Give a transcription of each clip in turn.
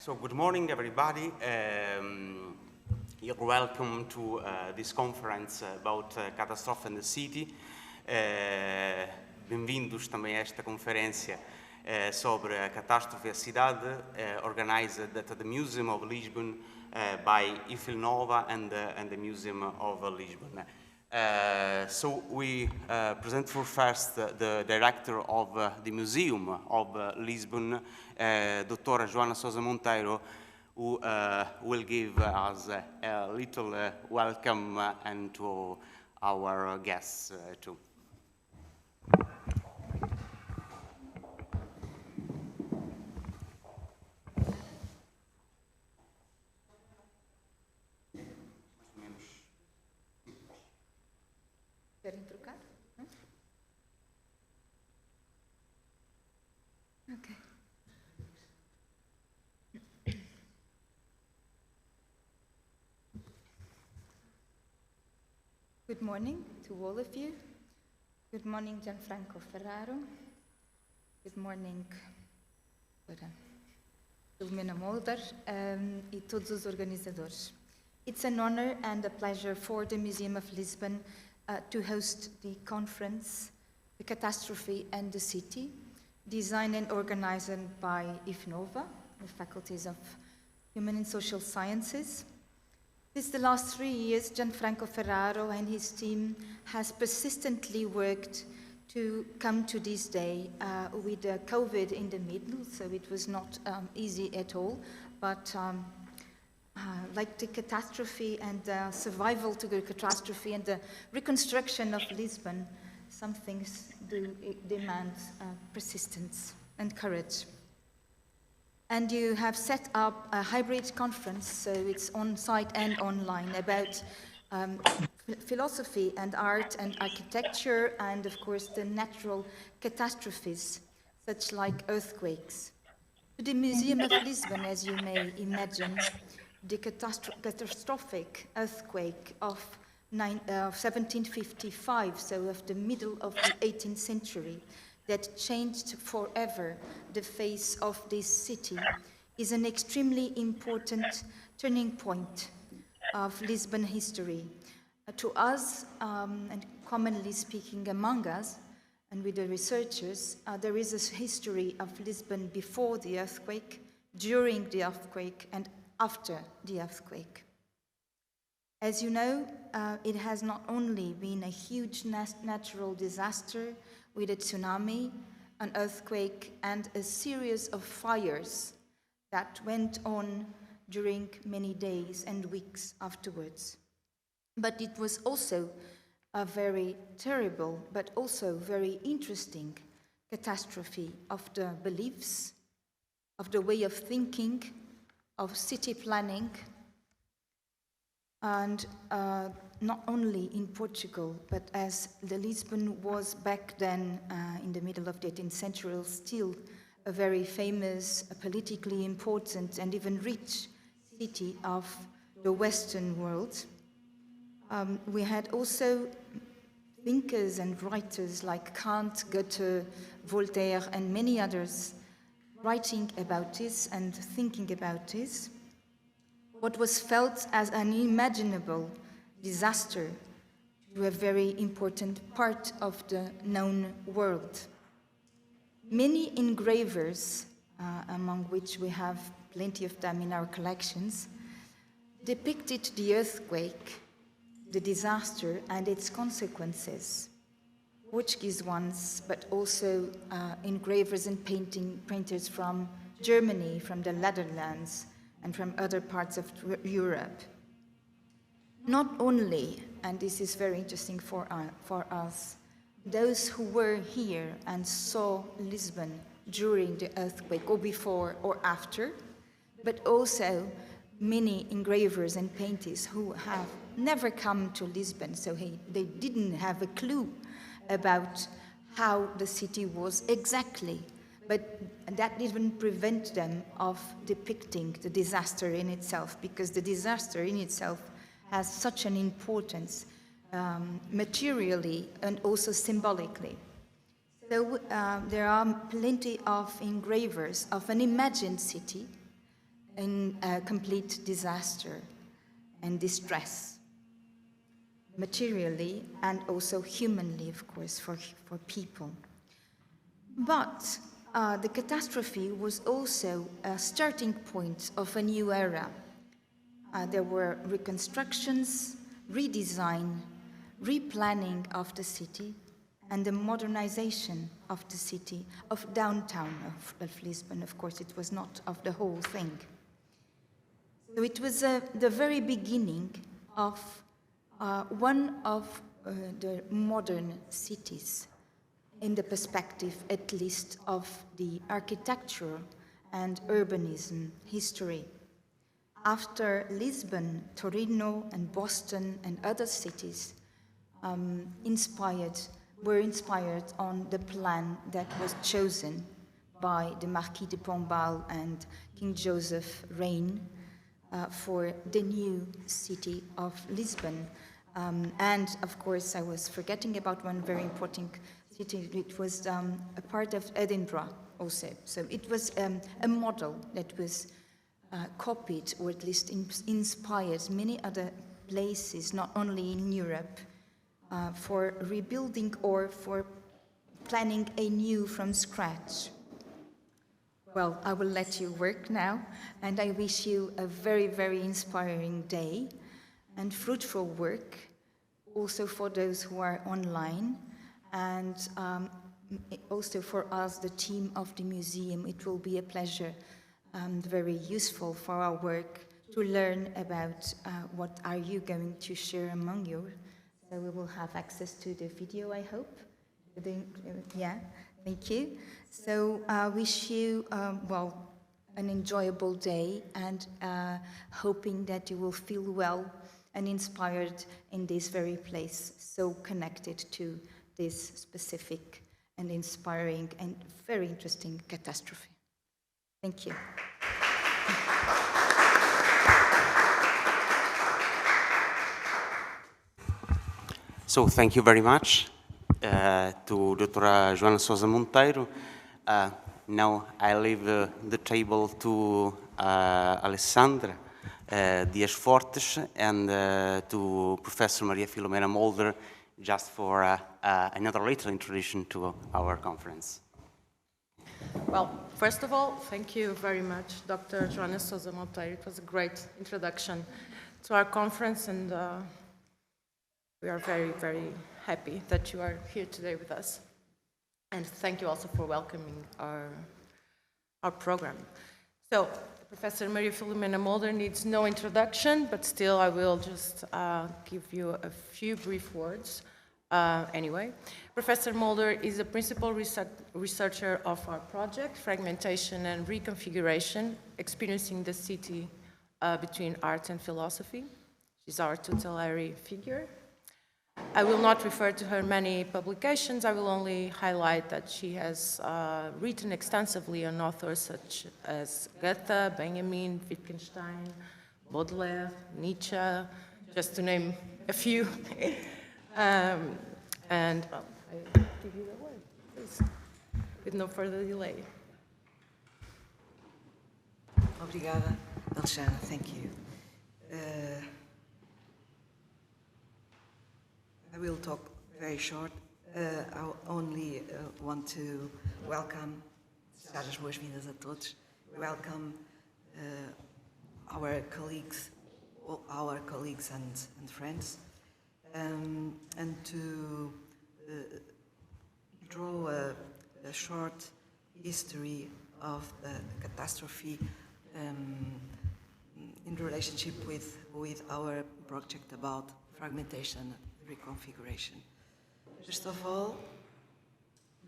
So good morning, everybody. You're welcome to this conference about Catastrophe in the City. Bem-vindos também a esta conferência sobre a catástrofe e a cidade, organized at the Museum of Lisbon by IFILNOVA and the Museum of Lisbon. So we present for first the director of the Museum of Lisbon, Dr. Joana Sousa Monteiro, who will give us a little welcome and to our guests too. Querem trocar? Okay. Good morning to all of you. Good morning, Gianfranco Ferraro. Good morning, Filomena Molder e todos os organizadores. It's an honor and a pleasure for the Museum of Lisbon to host the conference, The Catastrophe and the City, designed and organized by IFILNOVA, the Faculties of Human and Social Sciences. Since the last 3 years, Gianfranco Ferraro and his team has persistently worked to come to this day with COVID in the middle, so it was not easy at all, but like the catastrophe and survival to the catastrophe and the reconstruction of Lisbon, some things do demand persistence and courage. And you have set up a hybrid conference, so it's on-site and online, about philosophy and art and architecture and, of course, the natural catastrophes, such like earthquakes. To the Museum of Lisbon, as you may imagine, the catastrophic earthquake of 1755, so of the middle of the 18th century, that changed forever the face of this city, is an extremely important turning point of Lisbon history. To us, and commonly speaking among us, and with the researchers, there is a history of Lisbon before the earthquake, during the earthquake, and after the earthquake. As you know, it has not only been a huge natural disaster with a tsunami, an earthquake, and a series of fires that went on during many days and weeks afterwards. But it was also a very terrible, but also very interesting catastrophe of the beliefs, of the way of thinking, of city planning, and not only in Portugal, but as the Lisbon was back then in the middle of the 18th century, still a very famous, politically important, and even rich city of the Western world. We had also thinkers and writers like Kant, Goethe, Voltaire, and many others writing about this and thinking about this. What was felt as an unimaginable disaster to a very important part of the known world. Many engravers, among which we have plenty of them in our collections, depicted the earthquake, the disaster, and its consequences. Portuguese ones, but also engravers and painters from Germany, from the Netherlands, and from other parts of Europe. Not only, and this is very interesting for us, those who were here and saw Lisbon during the earthquake, or before or after, but also many engravers and painters who have never come to Lisbon, so they didn't have a clue about how the city was exactly, but that didn't prevent them of depicting the disaster in itself, because the disaster in itself has such an importance materially and also symbolically. So there are plenty of engravers of an imagined city, in a complete disaster and distress, materially and also humanly, of course, for people. But the catastrophe was also a starting point of a new era. There were reconstructions, redesign, replanning of the city, and the modernization of the city, of downtown of Lisbon. Of course, it was not of the whole thing. So it was the very beginning of one of the modern cities, in the perspective, at least, of the architecture and urbanism history. After Lisbon, Torino, and Boston, and other cities were inspired on the plan that was chosen by the Marquis de Pombal and King Joseph reign for the new city of Lisbon. And of course, I was forgetting about one very important city. It was a part of Edinburgh also. So it was a model that was copied, or at least inspired many other places, not only in Europe, for rebuilding or for planning anew from scratch. Well, I will let you work now, and I wish you a very, very inspiring day and fruitful work, also for those who are online, and also for us, the team of the museum. It will be a pleasure and very useful for our work to learn about what are you going to share among you. So we will have access to the video, I hope. Yeah, thank you. So I wish you, well, an enjoyable day, and hoping that you will feel well and inspired in this very place, so connected to this specific and inspiring and very interesting catastrophe. Thank you. So thank you very much to Dr. Joana Sousa Monteiro. Now I leave the table to Alessandra Dias Fortes and to Professor Maria Filomena Molder, just for another little introduction to our conference. Well, first of all, thank you very much, Dr. Joana Sousa Monteiro. It was a great introduction to our conference, and we are very, very happy that you are here today with us. And thank you also for welcoming our program. So, Professor Maria Filomena Molder needs no introduction, but still I will just give you a few brief words. Anyway, Professor Molder is a principal researcher of our project, Fragmentation and Reconfiguration, Experiencing the City Between Art and Philosophy. She's our tutelary figure. I will not refer to her many publications. I will only highlight that she has written extensively on authors such as Goethe, Benjamin, Wittgenstein, Baudelaire, Nietzsche, just to name a few. And I give you the word, please, with no further delay. Obrigada, Alexandra. Thank you. I will talk very short. I only want to welcome, dar as boas-vindas a todos, welcome our colleagues and friends, and to draw a short history of the catastrophe in relationship with our project about fragmentation and reconfiguration. First of all,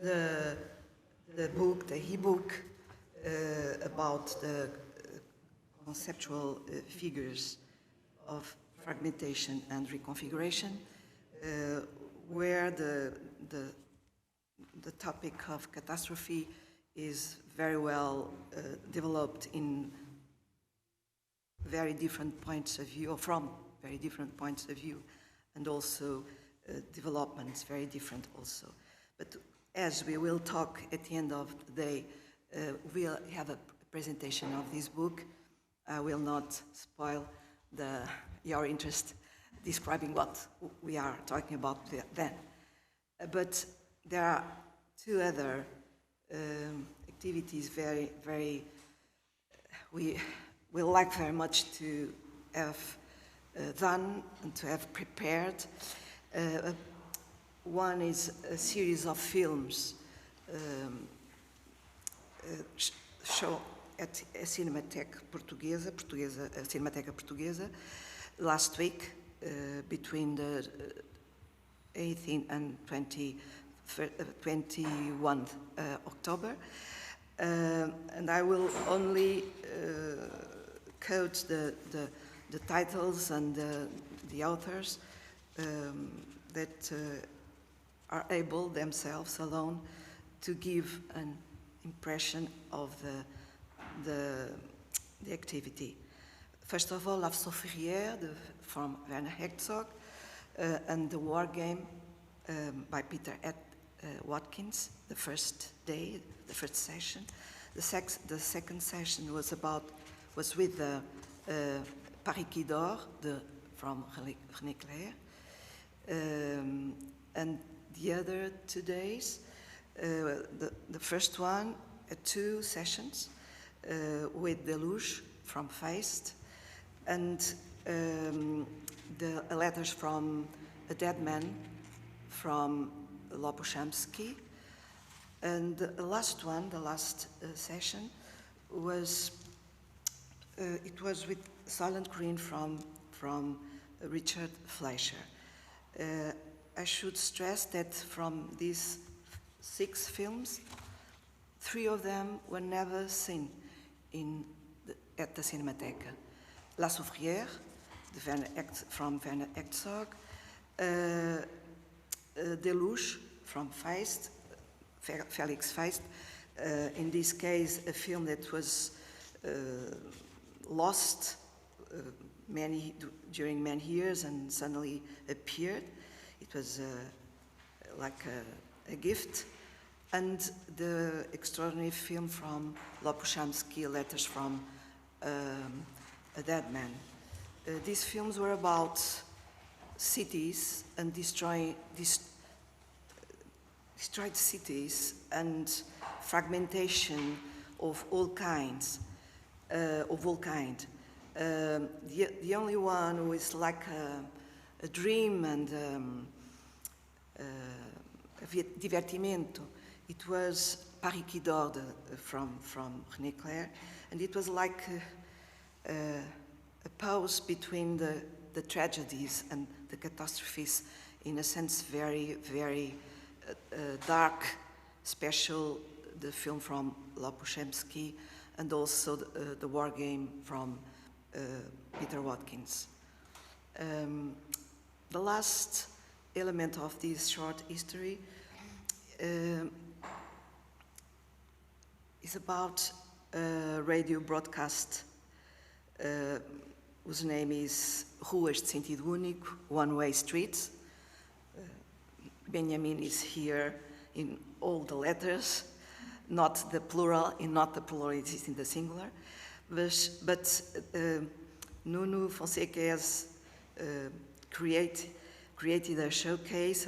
the e-book about the conceptual figures of fragmentation and reconfiguration, where the topic of catastrophe is very well developed in very different points of view, or from very different points of view, and also developments very different also. But as we will talk at the end of the day, we'll have a presentation of this book. I will not spoil your interest describing what we are talking about then. But there are two other activities we like very much to have done and to have prepared. One is a series of films show at Cinemateca Portuguesa, Cinemateca Portuguesa, last week between the 18th and 21st October. And I will only quote the titles and the authors that are able themselves alone to give an impression of the activity. First of all, La Ferrière from Werner Herzog and The War Game by Peter Watkins, the first day, the first session. The second session was with Paris qui dort from René Clair. And the other 2 days, the first one, 2 sessions with Deluge from Feist, and the letters from a dead man from Lopushamsky. And the last one, the last session, was with Silent Green from Richard Fleischer. I should stress that from these 6 films, 3 of them were never seen at the Cinemateca. La Soufrière, from Werner Herzog, Deluge from Feist, Felix Feist, in this case a film that was lost during many years and suddenly appeared. It was like a gift. And the extraordinary film from Lopushamsky, Letters from a Dead Man. These films were about cities and destroyed cities and fragmentation of all kinds, The only one who is like a dream and divertimento, it was Paris qui dort from René Clair, and it was like a pause between the tragedies and the catastrophes, in a sense very, very dark, special, the film from Lopushamsky, and also the War Game from Peter Watkins. The last element of this short history is about a radio broadcast whose name is Ruas de Sentido Único, One-Way Streets. Benjamin is here in all the letters, not the plural, it is in the singular. But Nuno Fonseca has created a showcase,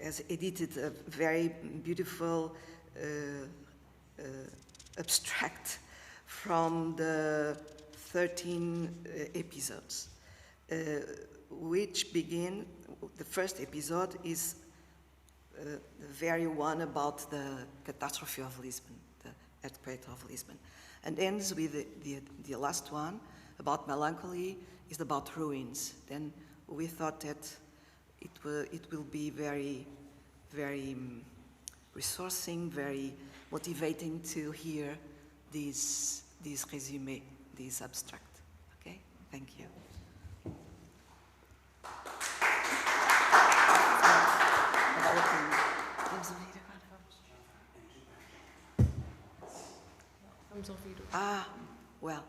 has edited a very beautiful abstract from the 13 episodes, which begin, the first episode is the very one about the Catastrophe of Lisbon, the earthquake of Lisbon, and ends with the last one about melancholy, is about ruins. Then we thought that it will be very, very resourcing, very motivating to hear this resume, this abstract. Okay, thank you. Well,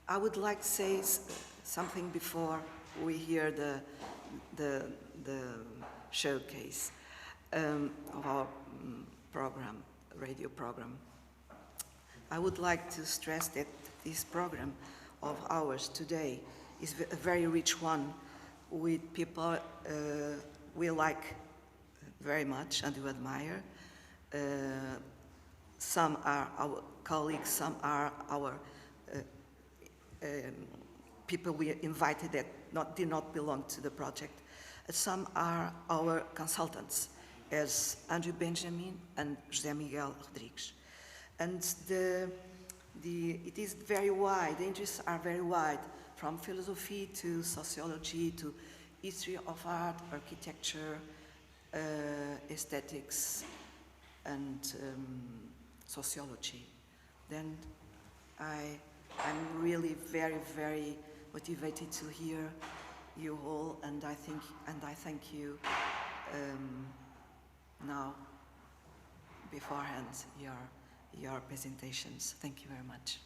I would like to say something before we hear the showcase of our program, radio program. I would like to stress that this program of ours today is a very rich one with people we like very much and we admire. Some are our colleagues, some are our people we invited that did not belong to the project. Some are our consultants, as Andrew Benjamin and José Miguel Rodrigues. And it is very wide, the interests are very wide, from philosophy to sociology to history of art, architecture, aesthetics, and sociology. Then I'm really very, very motivated to hear you all, and I thank you now beforehand your presentations. Thank you very much.